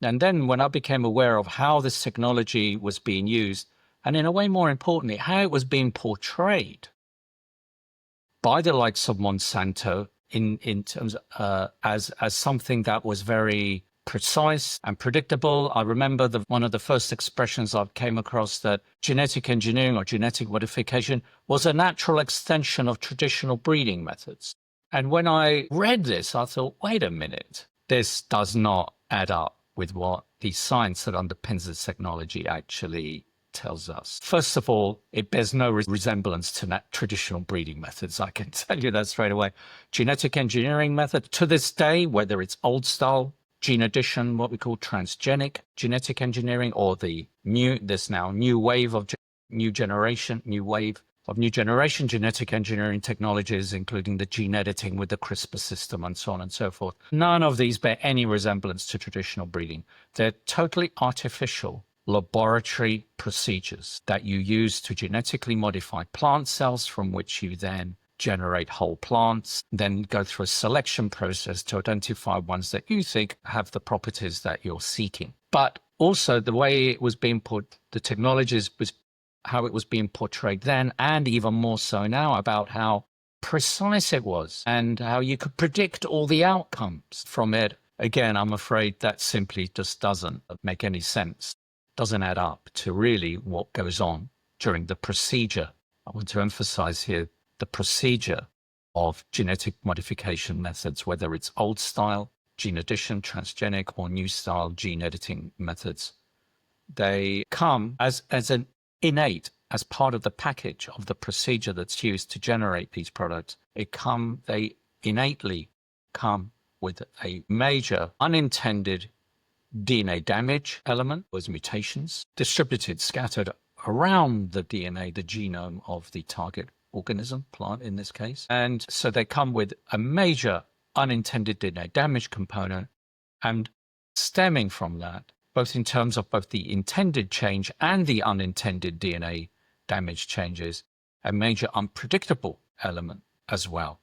And then when I became aware of how this technology was being used, and in a way more importantly, how it was being portrayed by the likes of Monsanto in terms as something that was very precise and predictable. I remember one of the first expressions I came across, that genetic engineering or genetic modification was a natural extension of traditional breeding methods. And when I read this, I thought, wait a minute, this does not add up with what the science that underpins this technology actually tells us. First of all, it bears no resemblance to traditional breeding methods. I can tell you that straight away. Genetic engineering method to this day, whether it's old style gene addition, what we call transgenic genetic engineering, or this now new wave of new generation genetic engineering technologies, including the gene editing with the CRISPR system and so on and so forth. None of these bear any resemblance to traditional breeding. They're totally artificial laboratory procedures that you use to genetically modify plant cells, from which you then generate whole plants, then go through a selection process to identify ones that you think have the properties that you're seeking. But also the way it was being the technologies was how it was being portrayed then, and even more so now, about how precise it was and how you could predict all the outcomes from it. Again, I'm afraid that simply just doesn't make any sense, doesn't add up to really what goes on during the procedure. I want to emphasize here the procedure of genetic modification methods, whether it's old style gene addition, transgenic, or new style gene editing methods. They come as an innate, as part of the package of the procedure that's used to generate these products. They innately come with a major unintended DNA damage element, those mutations, distributed, scattered around the DNA, the genome of the target organism, plant in this case. And so they come with a major unintended DNA damage component, and stemming from that, both in terms of both the intended change and the unintended DNA damage changes, a major unpredictable element as well.